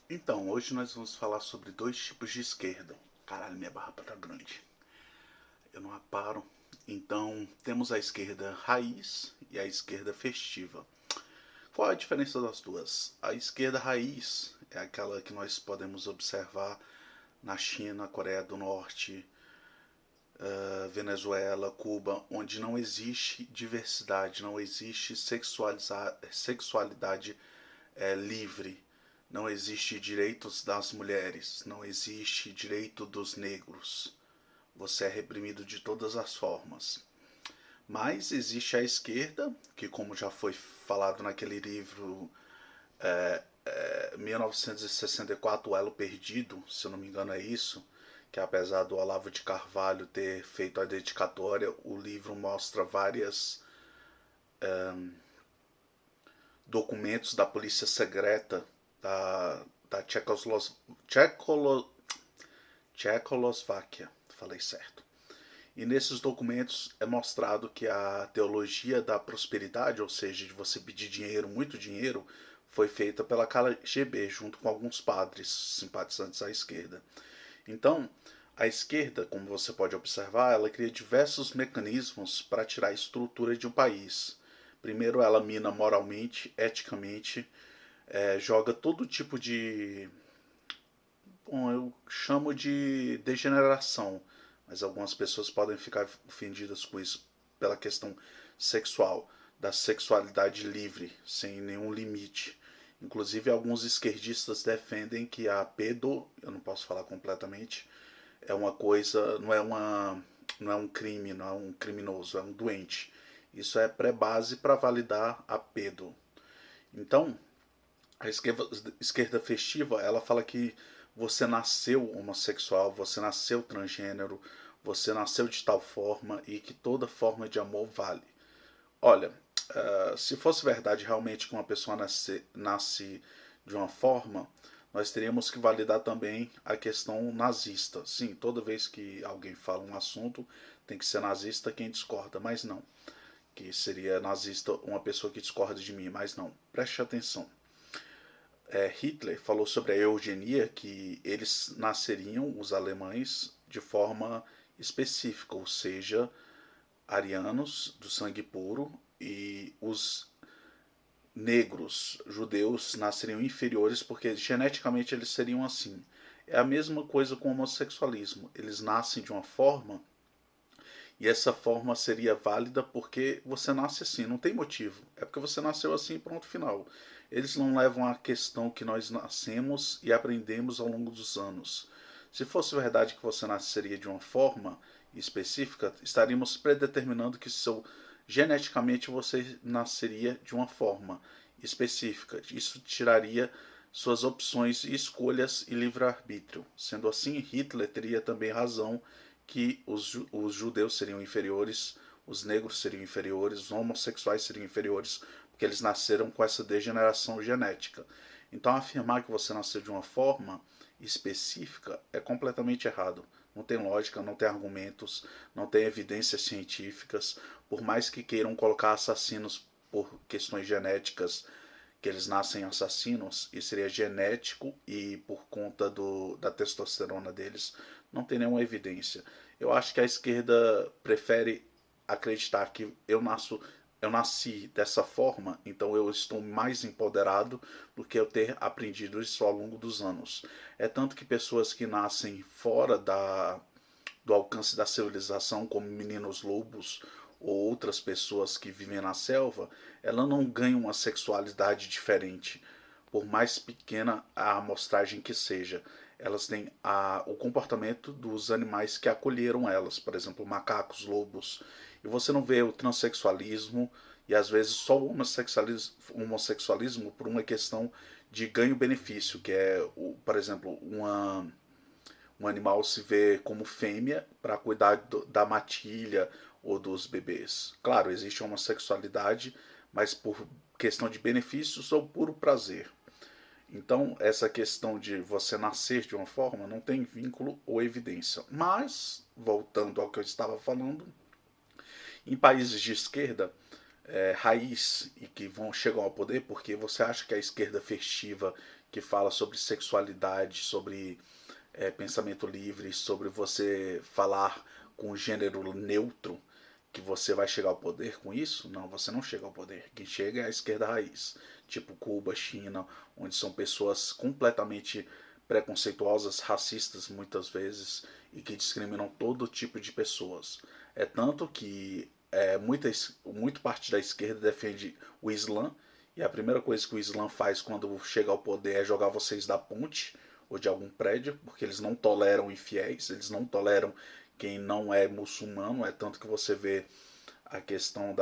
Então, hoje nós vamos falar sobre dois tipos de esquerda. Caralho, minha barra tá grande. Eu não aparo. Então, temos a esquerda raiz e a esquerda festiva. Qual é a diferença das duas? A esquerda raiz é aquela que nós podemos observar na China, Coreia do Norte, Venezuela, Cuba, onde não existe diversidade, não existe sexualidade livre, não existe direitos das mulheres, não existe direito dos negros. Você é reprimido de todas as formas. Mas existe a esquerda, que como já foi falado naquele livro 1964, O Elo Perdido, se eu não me engano é isso, que apesar do Olavo de Carvalho ter feito a dedicatória, o livro mostra várias documentos da polícia secreta da Tchecoslováquia, falei certo. E nesses documentos é mostrado que a teologia da prosperidade, ou seja, de você pedir dinheiro, muito dinheiro, foi feita pela KGB, junto com alguns padres simpatizantes à esquerda. Então, a esquerda, como você pode observar, ela cria diversos mecanismos para tirar a estrutura de um país. Primeiro, ela mina moralmente, eticamente, joga todo tipo de. Bom, eu chamo de degeneração, mas algumas pessoas podem ficar ofendidas com isso pela questão sexual, da sexualidade livre, sem nenhum limite. Inclusive, alguns esquerdistas defendem que a pedo, eu não posso falar completamente, é uma coisa, não é um crime, não é um criminoso, é um doente. Isso é pré-base para validar a pedo. Então, a esquerda festiva, ela fala que você nasceu homossexual, você nasceu transgênero, você nasceu de tal forma e que toda forma de amor vale. Olha, se fosse verdade realmente que uma pessoa nasce de uma forma, nós teríamos que validar também a questão nazista. Sim, toda vez que alguém fala um assunto, tem que ser nazista quem discorda, mas não. Que seria nazista uma pessoa que discorda de mim, mas não. Preste atenção. Hitler falou sobre a eugenia, que eles nasceriam, os alemães, de forma específica, ou seja, arianos do sangue puro, e os negros, judeus, nasceriam inferiores porque geneticamente eles seriam assim. É a mesma coisa com o homossexualismo. Eles nascem de uma forma e essa forma seria válida porque você nasce assim, não tem motivo. É porque você nasceu assim, pronto, final. Eles não levam a questão que nós nascemos e aprendemos ao longo dos anos. Se fosse verdade que você nasceria de uma forma específica, estaríamos predeterminando que geneticamente você nasceria de uma forma específica. Isso tiraria suas opções e escolhas e livre-arbítrio. Sendo assim, Hitler teria também razão que os judeus seriam inferiores, os negros seriam inferiores, os homossexuais seriam inferiores, porque eles nasceram com essa degeneração genética. Então, afirmar que você nasceu de uma forma específica é completamente errado. Não tem lógica, não tem argumentos, não tem evidências científicas. Por mais que queiram colocar assassinos por questões genéticas, que eles nascem assassinos, e seria genético e por conta da testosterona deles, não tem nenhuma evidência. Eu acho que a esquerda prefere acreditar que eu nasci dessa forma, então eu estou mais empoderado do que eu ter aprendido isso ao longo dos anos. É tanto que pessoas que nascem fora do alcance da civilização, como meninos lobos ou outras pessoas que vivem na selva, ela não ganha uma sexualidade diferente, por mais pequena a amostragem que seja. Elas têm o comportamento dos animais que acolheram elas, por exemplo, macacos, lobos. E você não vê o transexualismo e às vezes só o homossexualismo por uma questão de ganho-benefício, que é, por exemplo, um animal se vê como fêmea para cuidar da matilha ou dos bebês. Claro, existe uma sexualidade, mas por questão de benefícios ou puro prazer. Então, essa questão de você nascer de uma forma não tem vínculo ou evidência. Mas, voltando ao que eu estava falando, em países de esquerda, raiz e que chegam ao poder, porque você acha que a esquerda festiva, que fala sobre sexualidade, sobre pensamento livre, sobre você falar com gênero neutro, que você vai chegar ao poder com isso? Não, você não chega ao poder. Quem chega é a esquerda raiz, tipo Cuba, China, onde são pessoas completamente preconceituosas, racistas muitas vezes, e que discriminam todo tipo de pessoas. É tanto que muito parte da esquerda defende o Islã, e a primeira coisa que o Islã faz quando chega ao poder é jogar vocês da ponte ou de algum prédio, porque eles não toleram infiéis, eles não toleram quem não é muçulmano. É tanto que você vê a questão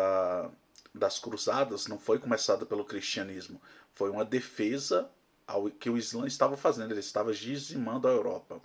das cruzadas não foi começada pelo cristianismo, foi uma defesa ao que o Islã estava fazendo, ele estava dizimando a Europa.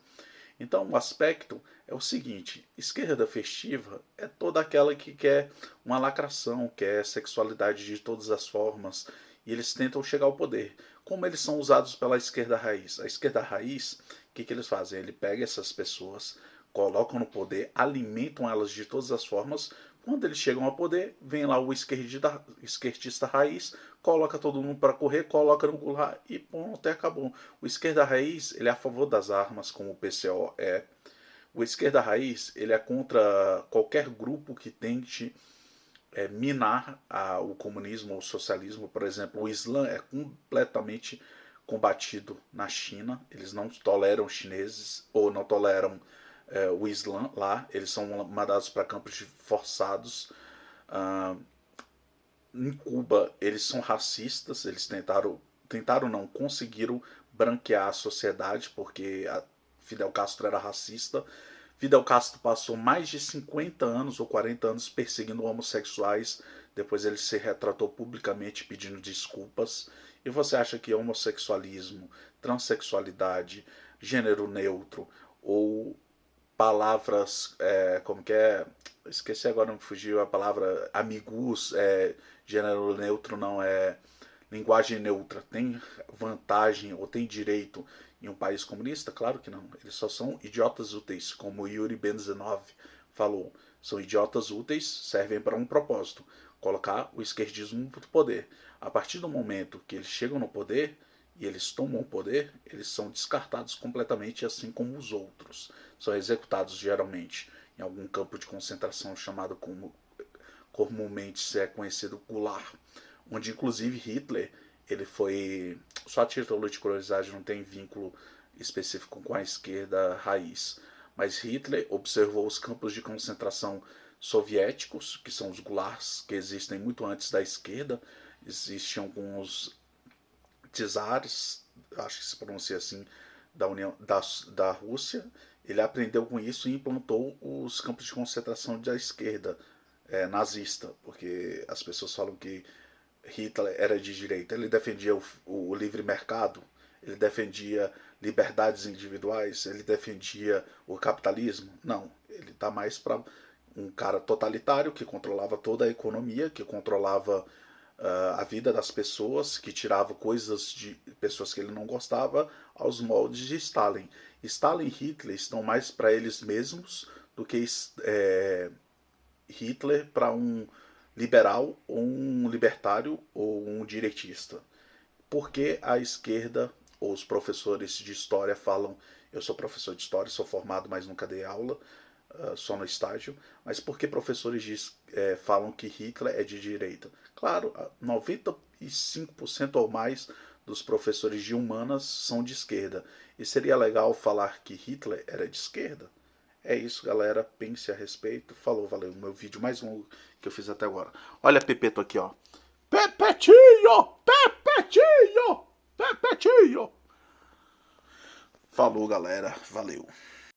Então o aspecto é o seguinte: esquerda festiva é toda aquela que quer uma lacração, quer sexualidade de todas as formas, e eles tentam chegar ao poder. Como eles são usados pela esquerda raiz? A esquerda raiz, o que eles fazem? Ele pega essas pessoas, colocam no poder, alimentam elas de todas as formas. Quando eles chegam ao poder, vem lá o esquerdista raiz, coloca todo mundo para correr, coloca no gulag e pronto, até acabou. O esquerda raiz, ele é a favor das armas, como o PCO é. O esquerda raiz, ele é contra qualquer grupo que tente minar o comunismo ou o socialismo. Por exemplo, o Islã é completamente combatido na China. Eles não toleram chineses ou não toleram o Islã lá. Eles são mandados para campos forçados. Em Cuba, eles são racistas. Eles tentaram não, conseguiram branquear a sociedade, porque Fidel Castro era racista. Fidel Castro passou mais de 50 anos ou 40 anos perseguindo homossexuais. Depois ele se retratou publicamente pedindo desculpas. E você acha que homossexualismo, transexualidade, gênero neutro ou palavras, como que é? Esqueci agora, me fugiu a palavra, amigos, gênero neutro não é linguagem neutra, tem vantagem ou tem direito em um país comunista? Claro que não. Eles só são idiotas úteis, como Yuri Benzenov falou. São idiotas úteis, servem para um propósito: colocar o esquerdismo no poder. A partir do momento que eles chegam no poder e eles tomam o poder, eles são descartados completamente, assim como os outros. São executados geralmente em algum campo de concentração chamado comumente é conhecido Gulag, onde inclusive Hitler, ele foi, só a título de curiosidade, não tem vínculo específico com a esquerda raiz, mas Hitler observou os campos de concentração soviéticos, que são os gulags, que existem muito antes da esquerda. Existiam alguns czares, acho que se pronuncia assim, da Rússia. Ele aprendeu com isso e implantou os campos de concentração da esquerda nazista, porque as pessoas falam que Hitler era de direita. Ele defendia o livre mercado, ele defendia liberdades individuais, ele defendia o capitalismo. Não, ele está mais para um cara totalitário que controlava toda a economia, que controlava a vida das pessoas, que tirava coisas de pessoas que ele não gostava aos moldes de Stalin. Stalin e Hitler estão mais para eles mesmos do que Hitler para um liberal, ou um libertário, ou um direitista. Por que a esquerda ou os professores de história falam: eu sou professor de história, sou formado, mas nunca dei aula, só no estágio, mas por que professores falam que Hitler é de direita? Claro, 95% ou mais dos professores de humanas são de esquerda, e seria legal falar que Hitler era de esquerda. É isso, galera. Pense a respeito. Falou, valeu. Meu vídeo mais longo que eu fiz até agora. Olha Pepeto aqui, ó. Pepetinho! Pepetinho! Pepetinho! Falou, galera. Valeu.